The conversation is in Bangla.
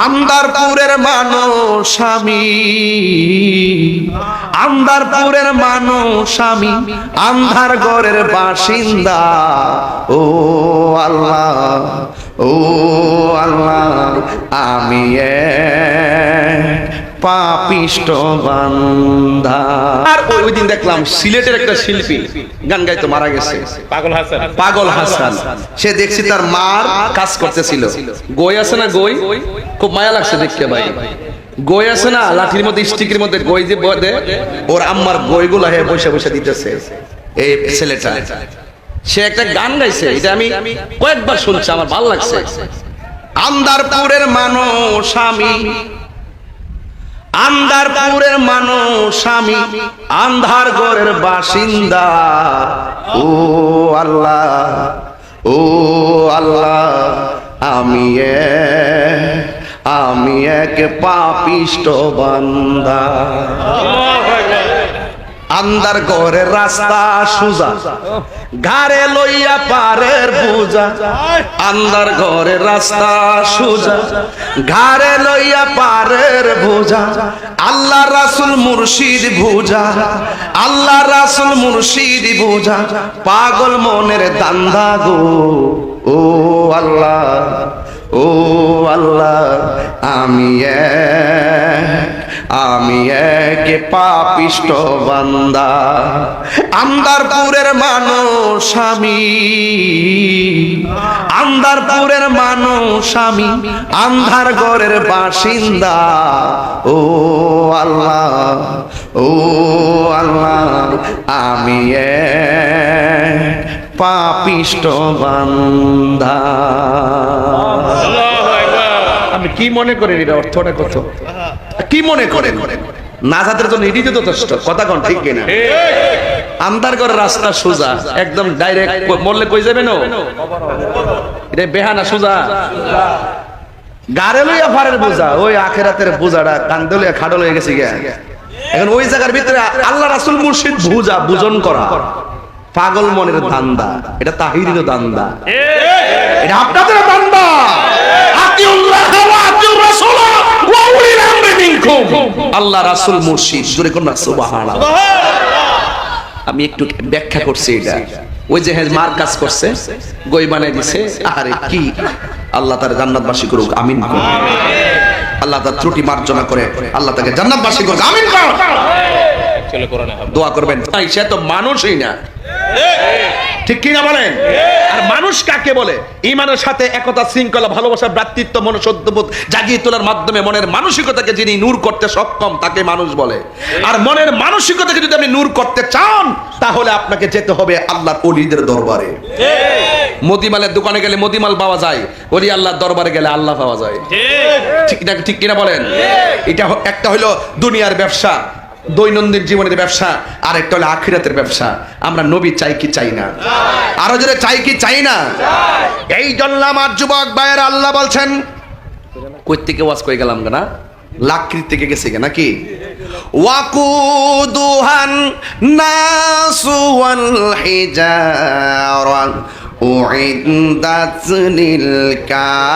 আন্দারপুরের মানুষ আমি, আন্দারপুরের মানুষ আমি, আন্ধার ঘরের বাসিন্দা। ও আল্লাহ, ও আল্লাহ, আমি পাপিষ্ট বান্দা। আর ওই দিন দেখলাম সিলেটের একটা শিল্পী গান গাইতে মারা গেছে, পাগল হাসান। পাগল হাসান, সে দেখছি তার মার কাজ করতেছিল। গই আছে না, গই, খুব মায়া লাগছে দেখতে ভাই। গই আছে না, লাঠির মধ্যে স্টিকের মধ্যে গই যে বদে, ওর আম্মার গইগুলা হে বসে বসে দিতেছে এই ছেলেটা। সে একটা গান গাইছে, এটা আমি কয়েকবার শুনছি, আমার ভালো লাগছে। আন্দারপুরের মানুষ আমি, আন্দারপুরের মানুষ আমি, আন্ধার ঘরের বাসিন্দা। ও আল্লাহ, ও আল্লাহ, আমি এক পাপিষ্ট বান্দা। আন্দার ঘরের রাস্তা সুজা, ঘাড়ে লইয়া পারের বুঝা। আন্দার ঘরের রাস্তা সুজা, ঘাড়ে লইয়া পারের বুঝা। আল্লাহ রাসূল মুর্শিদ বুঝা, আল্লাহ রাসূল মুর্শিদ বুঝা। পাগল মনের দান্দা গো, ও আল্লাহ, ও আল্লাহ, আমি এক পাপিষ্ট বান্দা। আন্দারপুরের মানুষ আমি, আন্দারপুরের মানুষ আমি, আন্ধার ঘরের বাসিন্দা। ও আল্লাহ, ও আল্লাহ, আমি এক পাপিষ্ট বান্দা। আপনি কি মনে করেন এটা অর্থটা কত? কি মনে করেন? নাজাতের জন্য এটি তো যথেষ্ট। কথা কোন ঠিক কিনা? আন্দার ঘরের রাস্তা সোজা, একদম ডাইরেক্ট মরলে কই যাবেন? এটা বেহানা সোজা। গাড়ে লইয়া ফারের বোঝা, ওই আখেরাতের বোঝাটা কান্দে লইয়া খাড়ল হয়ে গেছে গিয়া। এখন ওই জায়গার ভিতরে আল্লাহ রাসূল মুর্শিদ বুঝা, বুঝন করা, পাগল মনের দান্দা। এটা তাহিরের দান্দা, এটা আপনাদের দান্দা। আল্লাহ রাসূল মুর্শিদ, জোরে কোন সুবহানাল্লাহ। আমি একটু ব্যাখ্যা করছি এটা। ওই যে মার কাজ করছে, গই বানাই দিছে, আরে কি, আল্লাহ তার জান্নাতবাসী করুক, আমিন। আল্লাহ তার ত্রুটি মার্জনা করে আল্লাহ তাকে জান্নাতবাসী করুক, আমিন। দোয়া করবেন। সে তো মানুষই না, ঠিক কিনা বলেন? আর মানুষ কাকে বলে? ঈমানের সাথে একতা, শৃঙ্খলা, ভালোবাসা, ভ্রাতৃত্ব, মনুষ্যত্ববোধ জাগিয়ে তোলার মাধ্যমে মনের মানসিকতাকে যিনি নূর করতে সক্ষম তাকে মানুষ বলে। আর মনের মানসিকতাকে যদি আপনি নূর করতে চান, তাহলে আপনাকে যেতে হবে আল্লাহর ওলিদের দরবারে। মদিমালের দোকানে গেলে মদিমাল পাওয়া যায়, ওলি আল্লাহর দরবারে গেলে আল্লাহ পাওয়া যায়। ঠিক কিনা বলেন? এটা একটা হলো দুনিয়ার ব্যবসা, দৈনন্দিন জীবনের ব্যবসা, আর একটা হলো আখিরাতের ব্যবসা। আমরা নবী চাই কি চাই না? আরো জোরে চাই কি চাই না? এই জন্য আমার যুবক ভাইয়ের আল্লাহ বলছেন, কই থেকে ওয়াজ কই গেলাম না, লাকড়ি থেকে গেছে নাকি? ওয়াকুদুহান নাসু ওয়াল হিজারা উইদ্দাত লিল কাফিরিন।